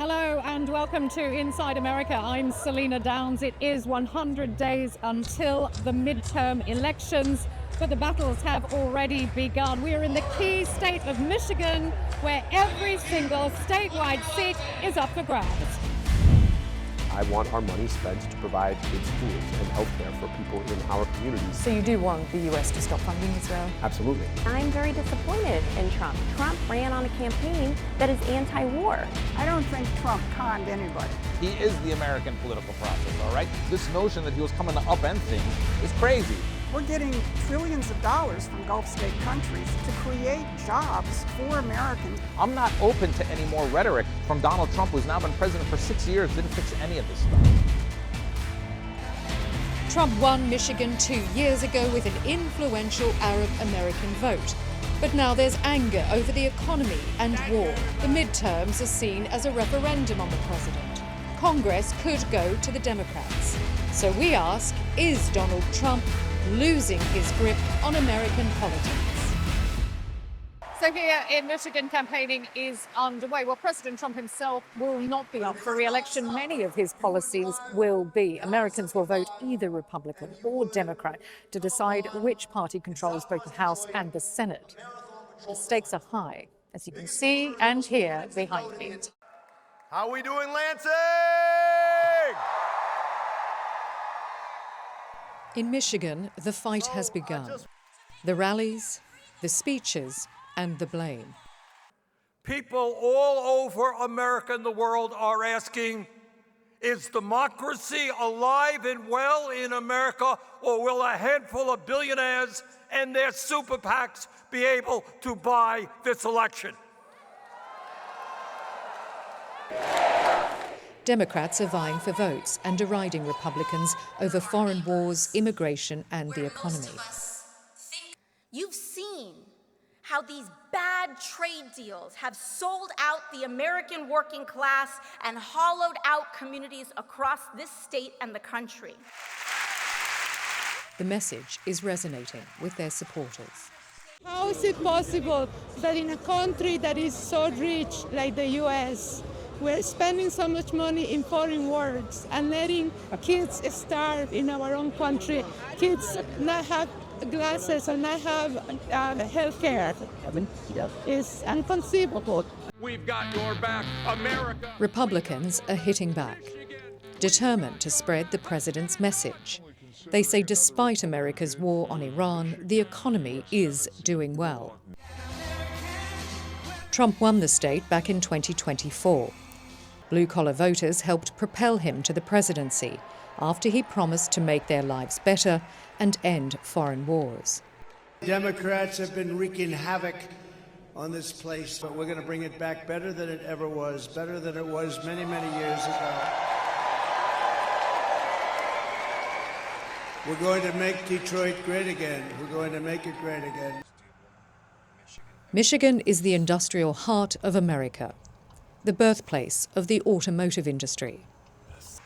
Hello and welcome to Inside America. I'm Selina Downes. It is 100 days until the midterm elections, but the battles have already begun. We are in the key state of Michigan, where every single statewide seat is up for grabs. I want our money spent to provide good schools and health care for people in our communities. So you do want the U.S. to stop funding Israel? Absolutely. I'm very disappointed in Trump. Trump ran on a campaign that is anti-war. I don't think Trump conned anybody. He is the American political process, all right? This notion that he was coming to upend things is crazy. We're getting trillions of dollars from Gulf state countries to create jobs for Americans. I'm not open to any more rhetoric from Donald Trump, who's now been president for 6 years, didn't fix any of this stuff. Trump won Michigan 2 years ago with an influential Arab American vote. But now there's anger over the economy and war. The midterms are seen as a referendum on the president. Congress could go to the Democrats. So we ask, is Donald Trump losing his grip on American politics? So here in Michigan, campaigning is underway. Well, President Trump himself will not be up for re-election. Many of his policies will be. Americans will vote either Republican or Democrat to decide which party controls both the House and the Senate. The stakes are high, as you can see and hear behind me. How we doing, Lansing? In Michigan, the fight has begun. The rallies, the speeches, and the blame. People all over America and the world are asking, is democracy alive and well in America, or will a handful of billionaires and their super PACs be able to buy this election? Democrats are vying for votes and deriding Republicans over foreign wars, immigration, and the economy. You've seen how these bad trade deals have sold out the American working class and hollowed out communities across this state and the country. The message is resonating with their supporters. How is it possible that in a country that is so rich like the U.S., we're spending so much money in foreign wars and letting kids starve in our own country, kids not have glasses or not have health care? It's inconceivable. We've got your back, America. Republicans are hitting back, determined to spread the president's message. They say despite America's war on Iran, the economy is doing well. Trump won the state back in 2024. Blue-collar voters helped propel him to the presidency after he promised to make their lives better and end foreign wars. Democrats have been wreaking havoc on this place, but we're going to bring it back better than it ever was, better than it was many, many years ago. We're going to make Detroit great again. We're going to make it great again. Michigan is the industrial heart of America, the birthplace of the automotive industry.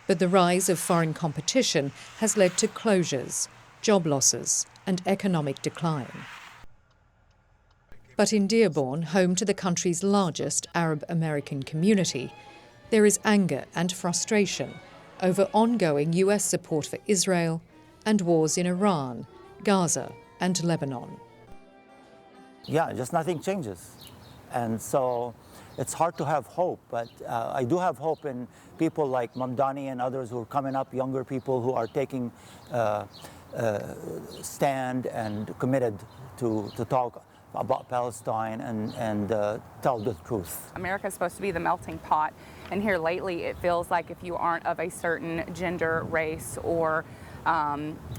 But the rise of foreign competition has led to closures, job losses, and economic decline. But in Dearborn, home to the country's largest Arab American community, there is anger and frustration over ongoing US support for Israel and wars in Iran, Gaza, and Lebanon. Yeah, just nothing changes. And so it's hard to have hope, but I do have hope in people like Mamdani and others who are coming up, younger people who are taking stand and committed to talk about Palestine and tell the truth. America is supposed to be the melting pot, and here lately it feels like if you aren't of a certain gender, race, or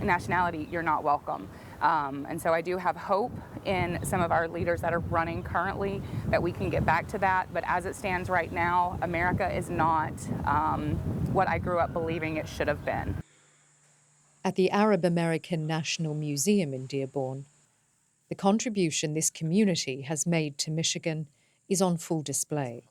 nationality, you're not welcome. And so I do have hope in some of our leaders that are running currently that we can get back to that. But as it stands right now, America is not what I grew up believing it should have been. At the Arab American National Museum in Dearborn, the contribution this community has made to Michigan is on full display.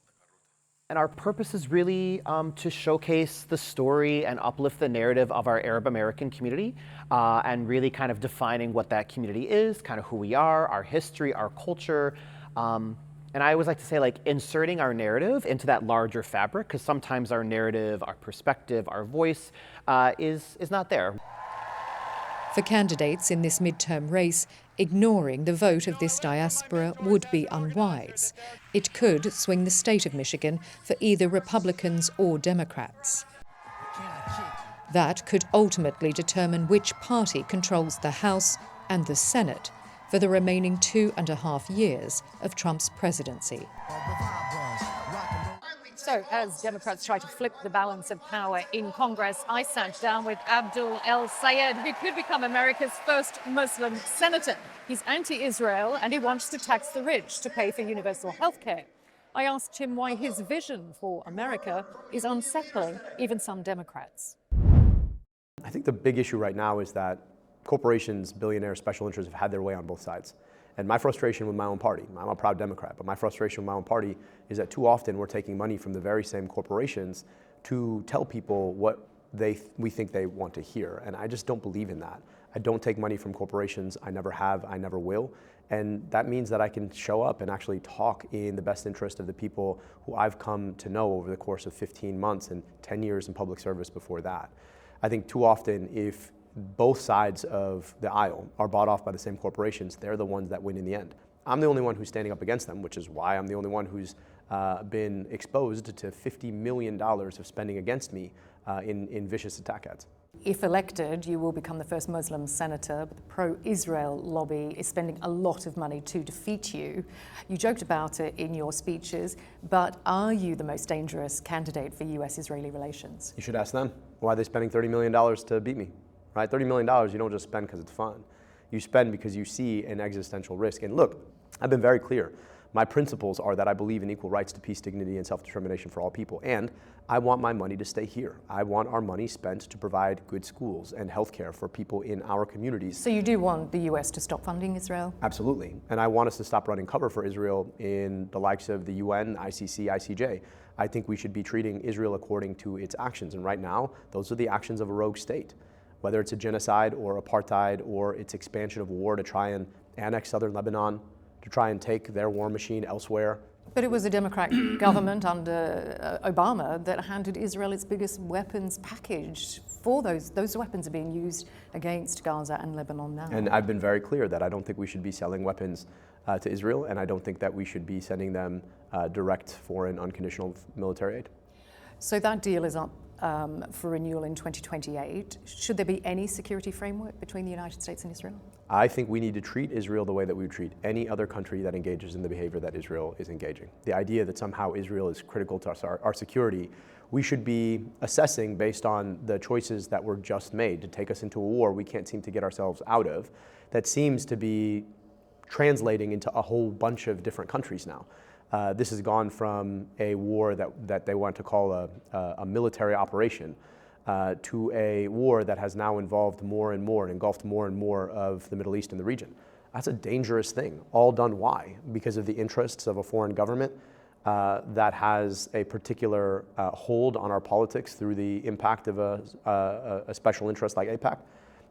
And our purpose is really to showcase the story and uplift the narrative of our Arab American community and really kind of defining what that community is, kind of who we are, our history, our culture, And I always like to say, like, inserting our narrative into that larger fabric, because sometimes our narrative, our perspective, our voice is not there. For candidates in this midterm race, ignoring the vote of this diaspora would be unwise. It could swing the state of Michigan for either Republicans or Democrats. That could ultimately determine which party controls the House and the Senate for the remaining 2.5 years of Trump's presidency. So, as Democrats try to flip the balance of power in Congress, I sat down with Abdul El-Sayed, who could become America's first Muslim senator. He's anti-Israel and he wants to tax the rich to pay for universal health care. I asked him why his vision for America is unsettling even some Democrats. I think the big issue right now is that corporations, billionaires, special interests have had their way on both sides. And my frustration with my own party, I'm a proud Democrat, but my frustration with my own party is that too often we're taking money from the very same corporations to tell people what we think they want to hear. And I just don't believe in that. I don't take money from corporations. I never have, I never will. And that means that I can show up and actually talk in the best interest of the people who I've come to know over the course of 15 months and 10 years in public service before that. I think too often, if both sides of the aisle are bought off by the same corporations, they're the ones that win in the end. I'm the only one who's standing up against them, which is why I'm the only one who's been exposed to $50 million of spending against me in vicious attack ads. If elected, you will become the first Muslim senator. The pro-Israel lobby is spending a lot of money to defeat you. You joked about it in your speeches, but are you the most dangerous candidate for US-Israeli relations? You should ask them. Why are they spending $30 million to beat me? Right? $30 million you don't just spend because it's fun. You spend because you see an existential risk. And look, I've been very clear. My principles are that I believe in equal rights to peace, dignity, and self-determination for all people. And I want my money to stay here. I want our money spent to provide good schools and healthcare for people in our communities. So you do want the US to stop funding Israel? Absolutely. And I want us to stop running cover for Israel in the likes of the UN, ICC, ICJ. I think we should be treating Israel according to its actions. And right now, those are the actions of a rogue state. Whether it's a genocide or apartheid or its expansion of war to try and annex southern Lebanon, to try and take their war machine elsewhere. But it was a Democratic government under Obama that handed Israel its biggest weapons package. For those weapons are being used against Gaza and Lebanon now. And I've been very clear that I don't think we should be selling weapons to Israel, and I don't think that we should be sending them direct foreign unconditional military aid. So that deal is up for renewal in 2028. Should there be any security framework between the United States and Israel? I think we need to treat Israel the way that we would treat any other country that engages in the behavior that Israel is engaging. The idea that somehow Israel is critical to our security, we should be assessing based on the choices that were just made to take us into a war we can't seem to get ourselves out of, that seems to be translating into a whole bunch of different countries now. This has gone from a war that they want to call a military operation to a war that has now involved more and more and engulfed more and more of the Middle East and the region. That's a dangerous thing. All done why? Because of the interests of a foreign government that has a particular hold on our politics through the impact of a special interest like AIPAC.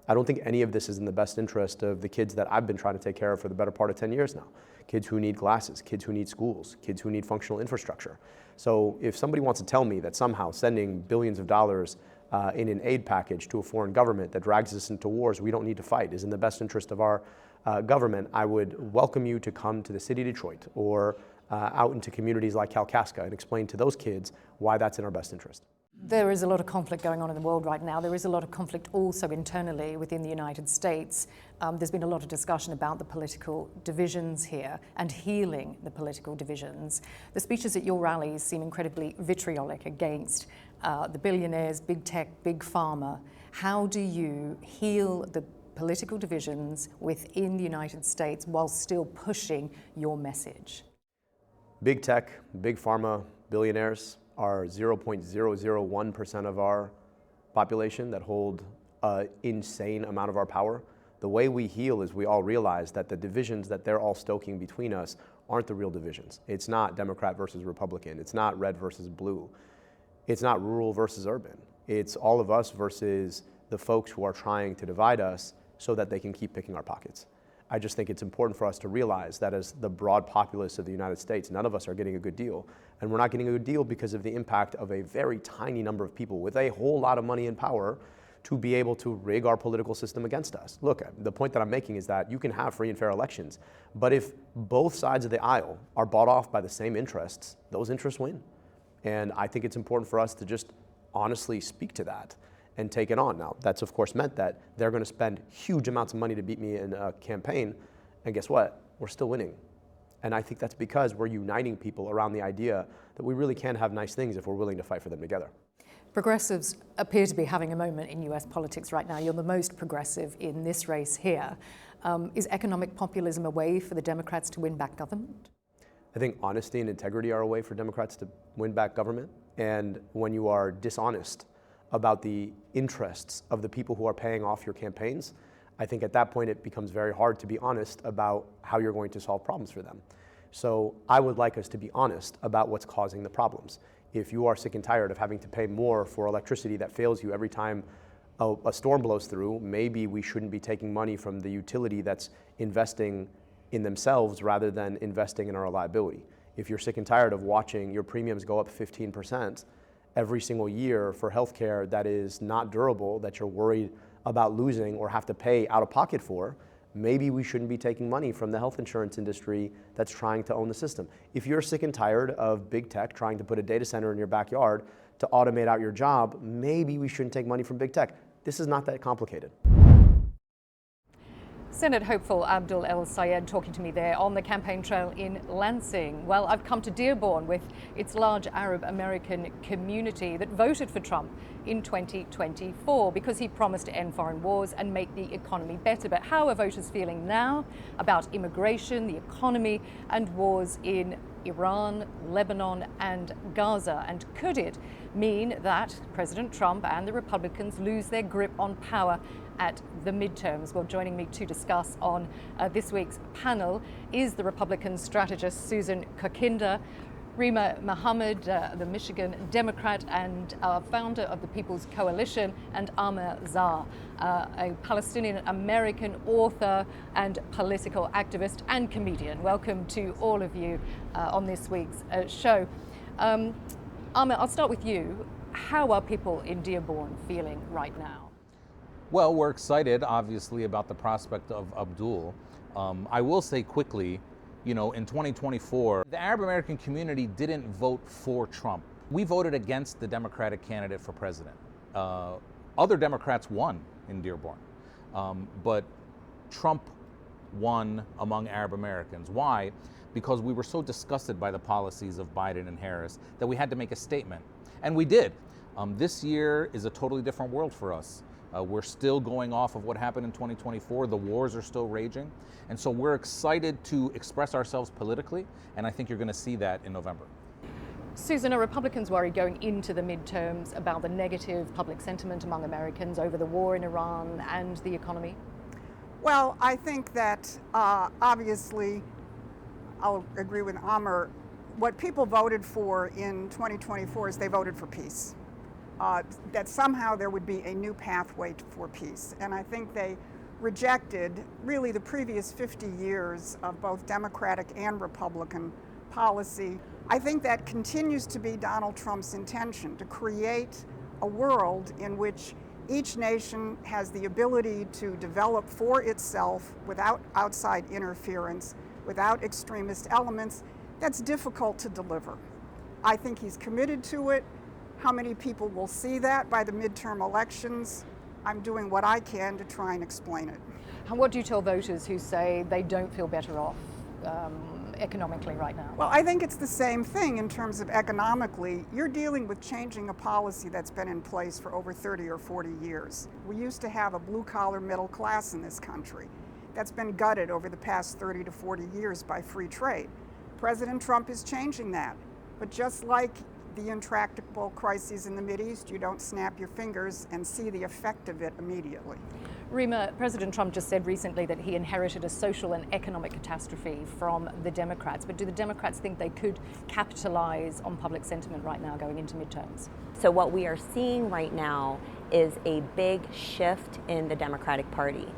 I don't think any of this is in the best interest of the kids that I've been trying to take care of for the better part of 10 years now. Kids who need glasses, kids who need schools, kids who need functional infrastructure. So if somebody wants to tell me that somehow sending billions of dollars in an aid package to a foreign government that drags us into wars we don't need to fight is in the best interest of our government, I would welcome you to come to the city of Detroit or out into communities like Kalkaska and explain to those kids why that's in our best interest. There is a lot of conflict going on in the world right now. There is a lot of conflict also internally within the United States. There's been a lot of discussion about the political divisions here and healing the political divisions. The speeches at your rallies seem incredibly vitriolic against the billionaires, big tech, big pharma. How do you heal the political divisions within the United States while still pushing your message? Big tech, big pharma, billionaires are 0.001% of our population that hold an insane amount of our power. The way we heal is we all realize that the divisions that they're all stoking between us aren't the real divisions. It's not Democrat versus Republican. It's not red versus blue. It's not rural versus urban. It's all of us versus the folks who are trying to divide us so that they can keep picking our pockets. I just think it's important for us to realize that as the broad populace of the United States, none of us are getting a good deal. And we're not getting a good deal because of the impact of a very tiny number of people with a whole lot of money and power to be able to rig our political system against us. Look, the point that I'm making is that you can have free and fair elections, but if both sides of the aisle are bought off by the same interests, those interests win. And I think it's important for us to just honestly speak to that and take it on. Now, that's of course meant that they're going to spend huge amounts of money to beat me in a campaign, and guess what? We're still winning. And I think that's because we're uniting people around the idea that we really can have nice things if we're willing to fight for them together. Progressives appear to be having a moment in US politics right now. You're the most progressive in this race here. Is economic populism a way for the Democrats to win back government? I think honesty and integrity are a way for Democrats to win back government. And when you are dishonest about the interests of the people who are paying off your campaigns, I think at that point it becomes very hard to be honest about how you're going to solve problems for them. So I would like us to be honest about what's causing the problems. If you are sick and tired of having to pay more for electricity that fails you every time a storm blows through, maybe we shouldn't be taking money from the utility that's investing in themselves rather than investing in our reliability. If you're sick and tired of watching your premiums go up 15% every single year for healthcare that is not durable, that you're worried about losing or have to pay out of pocket for, maybe we shouldn't be taking money from the health insurance industry that's trying to own the system. If you're sick and tired of big tech trying to put a data center in your backyard to automate out your job, maybe we shouldn't take money from big tech. This is not that complicated. Senate hopeful Abdul El-Sayed talking to me there on the campaign trail in Lansing. Well, I've come to Dearborn with its large Arab American community that voted for Trump in 2024 because he promised to end foreign wars and make the economy better. But how are voters feeling now about immigration, the economy, and wars in Iran, Lebanon, and Gaza? And could it mean that President Trump and the Republicans lose their grip on power at the midterms? Well, joining me to discuss on this week's panel is the Republican strategist Susan Kokinda, Rima Mohammad, the Michigan Democrat and founder of the People's Coalition, and Amer Zahr, a Palestinian-American author and political activist and comedian. Welcome to all of you on this week's show. Amer, I'll start with you. How are people in Dearborn feeling right now? Well, we're excited, obviously, about the prospect of Abdul. I will say quickly, you know, in 2024, the Arab American community didn't vote for Trump. We voted against the Democratic candidate for president. Other Democrats won in Dearborn, but Trump won among Arab Americans. Why? Because we were so disgusted by the policies of Biden and Harris that we had to make a statement. And we did. This year is a totally different world for us. We're still going off of what happened in 2024. The wars are still raging. And so we're excited to express ourselves politically, and I think you're going to see that in November. Susan, are Republicans worried going into the midterms about the negative public sentiment among Americans over the war in Iran and the economy? Well, I think that obviously, I'll agree with Amer, what people voted for in 2024 is they voted for peace. That somehow there would be a new pathway for peace. And I think they rejected really the previous 50 years of both Democratic and Republican policy. I think that continues to be Donald Trump's intention, to create a world in which each nation has the ability to develop for itself without outside interference, without extremist elements. That's difficult to deliver. I think he's committed to it. How many people will see that by the midterm elections? I'm doing what I can to try and explain it. And what do you tell voters who say they don't feel better off economically right now? Well, I think it's the same thing in terms of economically. You're dealing with changing a policy that's been in place for over 30 or 40 years. We used to have a blue-collar middle class in this country. That's been gutted over the past 30 to 40 years by free trade. President Trump is changing that. But just like the intractable crises in the Mideast, you don't snap your fingers and see the effect of it immediately. Rima, President Trump just said recently that he inherited a social and economic catastrophe from the Democrats. But do the Democrats think they could capitalize on public sentiment right now going into midterms? So what we are seeing right now is a big shift in the Democratic Party.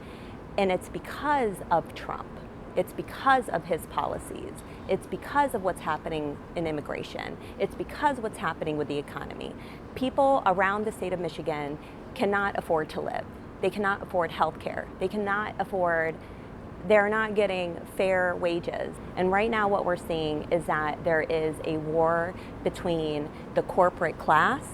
And it's because of Trump. It's because of his policies. It's because of what's happening in immigration. It's because of what's happening with the economy. People around the state of Michigan cannot afford to live. They cannot afford health care. They're not getting fair wages. And right now what we're seeing is that there is a war between the corporate class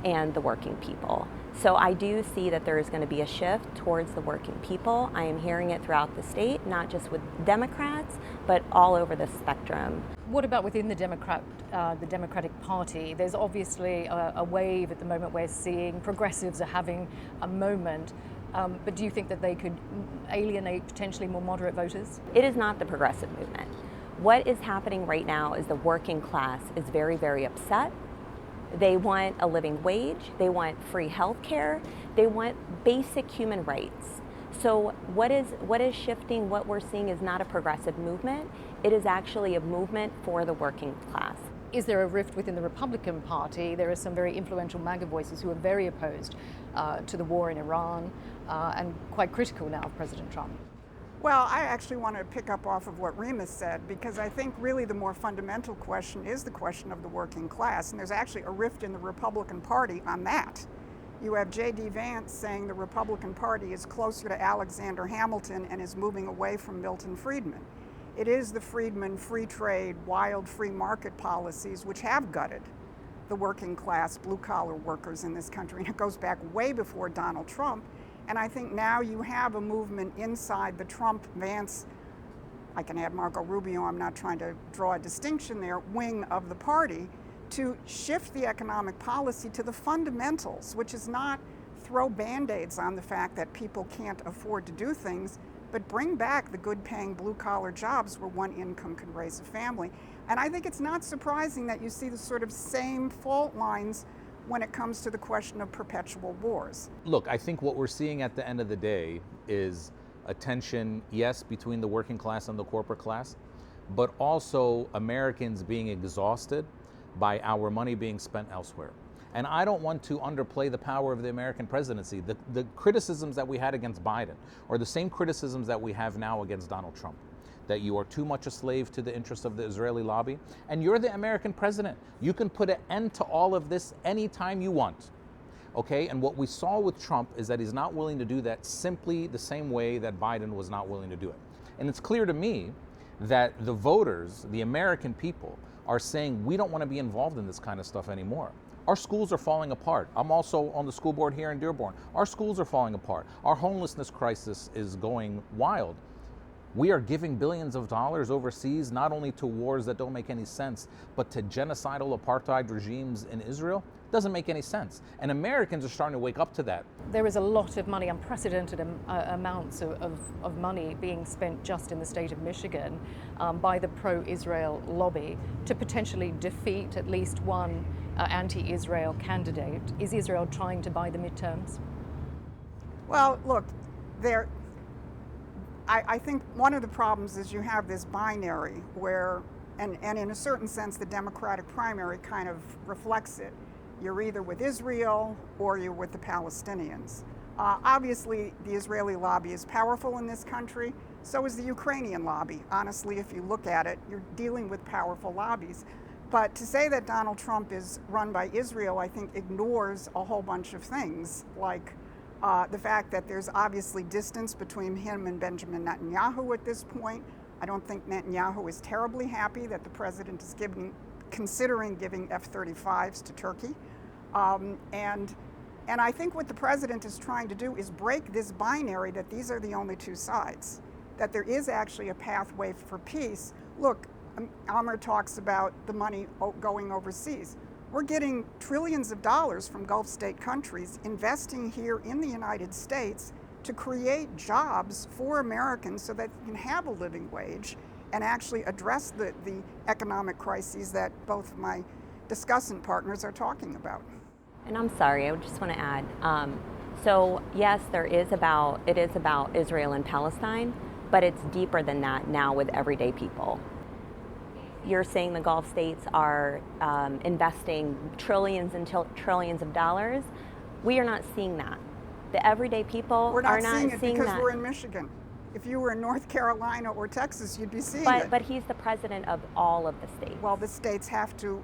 and the working people. So I do see that there is going to be a shift towards the working people. I am hearing it throughout the state, not just with Democrats, but all over the spectrum. What about within the Democratic Party? There's obviously a wave at the moment we're seeing. Progressives are having a moment. But do you think that they could alienate potentially more moderate voters? It is not the progressive movement. What is happening right now is the working class is very, very upset. They want a living wage. They want free health care. They want basic human rights. So what is shifting, what we're seeing is not a progressive movement. It is actually a movement for the working class. Is there a rift within the Republican Party? There are some very influential MAGA voices who are very opposed to the war in Iran and quite critical now of President Trump. Well, I actually want to pick up off of what Rima said, because I think really the more fundamental question is the question of the working class, and there's actually a rift in the Republican Party on that. You have J.D. Vance saying the Republican Party is closer to Alexander Hamilton and is moving away from Milton Friedman. It is the Friedman free trade, wild free market policies which have gutted the working class, blue-collar workers in this country, and it goes back way before Donald Trump. And I think now you have a movement inside the Trump-Vance, I can add Marco Rubio, I'm not trying to draw a distinction there, wing of the party, to shift the economic policy to the fundamentals, which is not throw Band-Aids on the fact that people can't afford to do things, but bring back the good-paying blue-collar jobs where one income can raise a family. And I think it's not surprising that you see the sort of same fault lines when it comes to the question of perpetual wars. Look, I think what we're seeing at the end of the day is a tension, yes, between the working class and the corporate class, but also Americans being exhausted by our money being spent elsewhere. And I don't want to underplay the power of the American presidency. The criticisms that we had against Biden are the same criticisms that we have now against Donald Trump. That you are too much a slave to the interests of the Israeli lobby, and you're the American president. You can put an end to all of this anytime you want, okay? And what we saw with Trump is that he's not willing to do that simply the same way that Biden was not willing to do it. And it's clear to me that the voters, the American people, are saying we don't want to be involved in this kind of stuff anymore. Our schools are falling apart. I'm also on the school board here in Dearborn. Our schools are falling apart. Our homelessness crisis is going wild. We are giving billions of dollars overseas, not only to wars that don't make any sense, but to genocidal apartheid regimes in Israel. Doesn't make any sense. And Americans are starting to wake up to that. There is a lot of money, unprecedented amounts of money being spent just in the state of Michigan by the pro-Israel lobby to potentially defeat at least one anti-Israel candidate. Is Israel trying to buy the midterms? Well, look, I think one of the problems is you have this binary where, and in a certain sense, the Democratic primary kind of reflects it. You're either with Israel or you're with the Palestinians. Obviously, the Israeli lobby is powerful in this country. So is the Ukrainian lobby. Honestly, if you look at it, you're dealing with powerful lobbies. But to say that Donald Trump is run by Israel, I think ignores a whole bunch of things, like the fact that there's obviously distance between him and Benjamin Netanyahu at this point. I don't think Netanyahu is terribly happy that the president is considering giving F-35s to Turkey. And I think what the president is trying to do is break this binary that these are the only two sides, that there is actually a pathway for peace. Look, Amer talks about the money going overseas. We're getting trillions of dollars from Gulf state countries investing here in the United States to create jobs for Americans so that you can have a living wage and actually address the economic crises that both of my discussant partners are talking about. And I'm sorry, I just want to add. So yes, it is about Israel and Palestine, but it's deeper than that now with everyday people. You're saying the Gulf states are investing trillions and trillions of dollars. We are not seeing that. The everyday people are not seeing because that. We're in Michigan. If you were in North Carolina or Texas, you'd be seeing it. But he's the president of all of the states. Well, the states have to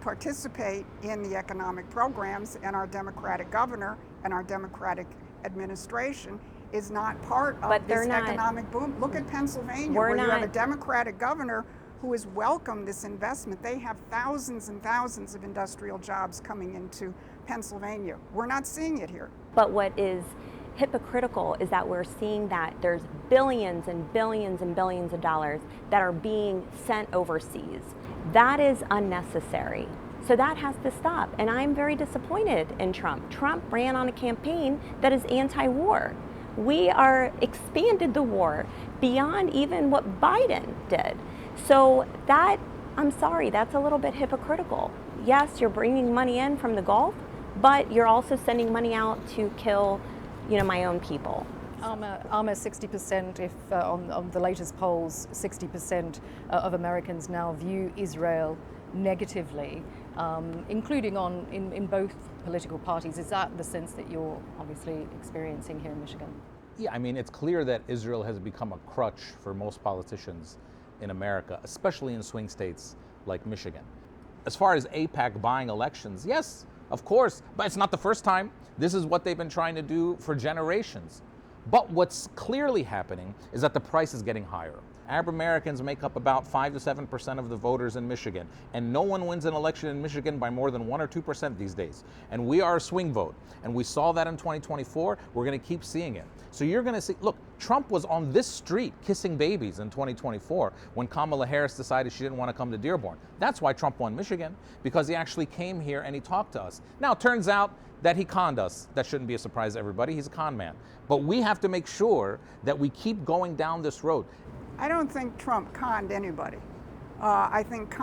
participate in the economic programs, and our Democratic governor and our Democratic administration is not part of this economic boom. Look at Pennsylvania, where you have a Democratic governor who has welcomed this investment. They have thousands and thousands of industrial jobs coming into Pennsylvania. We're not seeing it here. But what is hypocritical is that we're seeing that there's billions and billions and billions of dollars that are being sent overseas. That is unnecessary. So that has to stop. And I'm very disappointed in Trump. Trump ran on a campaign that is anti-war. We are expanded the war beyond even what Biden did. So that, I'm sorry, that's a little bit hypocritical. Yes, you're bringing money in from the Gulf, but you're also sending money out to kill, my own people. Amer, 60%, if on the latest polls, 60% of Americans now view Israel negatively, including in both political parties. Is that the sense that you're obviously experiencing here in Michigan? Yeah, I mean, it's clear that Israel has become a crutch for most politicians in America, especially in swing states like Michigan. As far as AIPAC buying elections, yes, of course, but it's not the first time. This is what they've been trying to do for generations. But what's clearly happening is that the price is getting higher. Arab Americans make up about 5 to 7% of the voters in Michigan, and no one wins an election in Michigan by more than 1 or 2% these days. And we are a swing vote, and we saw that in 2024. We're going to keep seeing it. So you're going to see, look, Trump was on this street kissing babies in 2024 when Kamala Harris decided she didn't want to come to Dearborn. That's why Trump won Michigan, because he actually came here and he talked to us. Now, it turns out that he conned us. That shouldn't be a surprise to everybody. He's a con man. But we have to make sure that we keep going down this road. I don't think Trump conned anybody. I think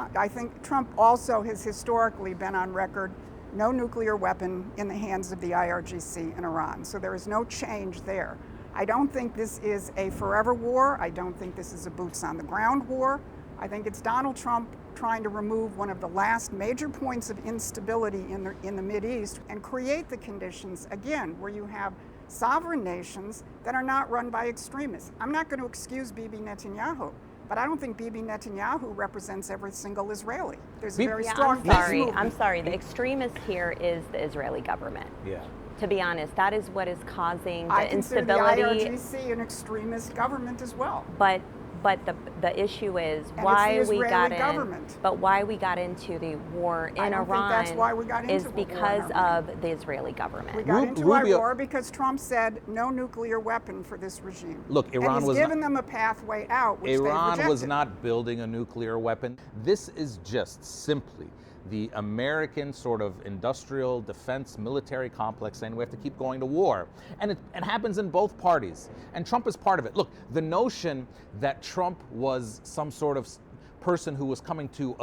Trump also has historically been on record, no nuclear weapon in the hands of the IRGC in Iran. So there is no change there. I don't think this is a forever war. I don't think this is a boots on the ground war. I think it's Donald Trump trying to remove one of the last major points of instability in the Mideast and create the conditions, again, where you have sovereign nations that are not run by extremists. I'm not going to excuse Bibi Netanyahu, but I don't think Bibi Netanyahu represents every single Israeli. There's a very strong I'm sorry. The extremist here is the Israeli government. Yeah. To be honest, that is what is causing the I consider instability. the IRGC an extremist government as well. But the issue is why we got into the war in Iran that's why we got into is because of the Israeli government. We got into our war because Trump said no nuclear weapon for this regime. Look, Iran and he's given them a pathway out, which Iran was not building a nuclear weapon. This is just simply the American sort of industrial defense military complex saying we have to keep going to war. And it happens in both parties. And Trump is part of it. Look, the notion that Trump was some sort of person who was coming to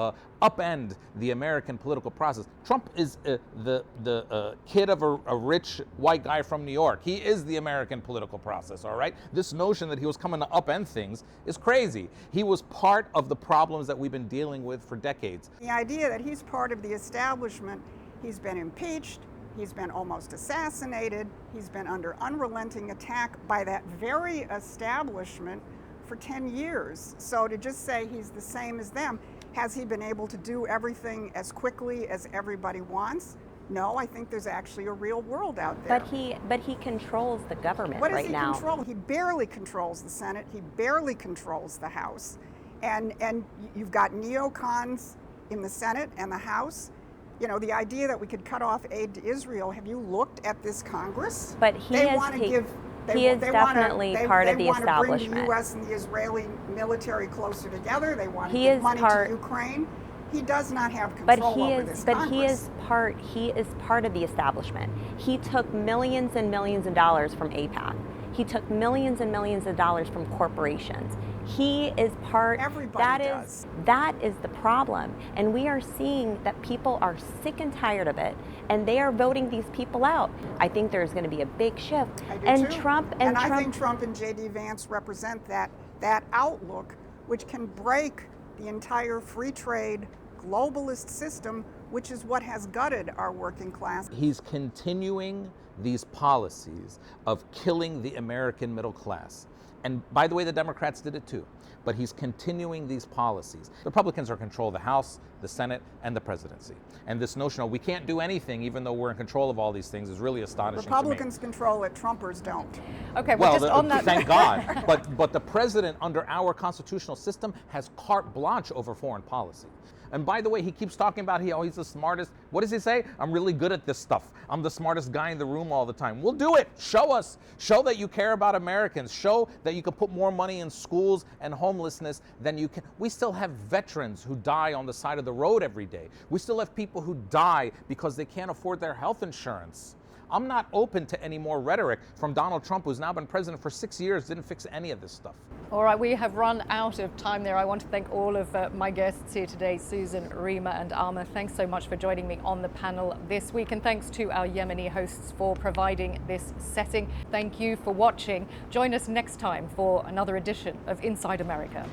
upend the American political process. Trump is the kid of a rich white guy from New York. He is the American political process, all right? This notion that he was coming to upend things is crazy. He was part of the problems that we've been dealing with for decades. The idea that he's part of the establishment, he's been impeached, he's been almost assassinated, he's been under unrelenting attack by that very establishment for 10 years. So to just say he's the same as them, has he been able to do everything as quickly as everybody wants? No, I think there's actually a real world out there. But he controls the government right now. What does he control? He barely controls the Senate. He barely controls the House. And you've got neocons in the Senate and the House. You know, the idea that we could cut off aid to Israel, have you looked at this Congress? But he is definitely part of the establishment. They want to bring the U.S. and the Israeli military closer together. They want to give money to Ukraine. He does not have control over this Congress. But he is part of the establishment. He took millions and millions of dollars from AIPAC. He took millions and millions of dollars from corporations. He is part. Everybody does. That is the problem, and we are seeing that people are sick and tired of it, and they are voting these people out. I think there's going to be a big shift. I do too. I think Trump and J.D. Vance represent that outlook, which can break the entire free trade globalist system which is what has gutted our working class. He's continuing these policies of killing the American middle class. And by the way, the Democrats did it too. But he's continuing these policies. The Republicans are in control of the House, the Senate, and the presidency. And this notion of we can't do anything even though we're in control of all these things is really astonishing Republicans to me. control it, Trumpers don't. Okay, well, just on that. Thank God. But the president under our constitutional system has carte blanche over foreign policy. And by the way, he keeps talking about he's the smartest. What does he say? I'm really good at this stuff. I'm the smartest guy in the room all the time. We'll do it. Show us. Show that you care about Americans. Show that you can put more money in schools and homelessness than you can. We still have veterans who die on the side of the road every day. We still have people who die because they can't afford their health insurance. I'm not open to any more rhetoric from Donald Trump, who's now been president for 6 years, didn't fix any of this stuff. All right, we have run out of time there. I want to thank all of my guests here today, Susan, Rima, and Amer. Thanks so much for joining me on the panel this week. And thanks to our Yemeni hosts for providing this setting. Thank you for watching. Join us next time for another edition of Inside America.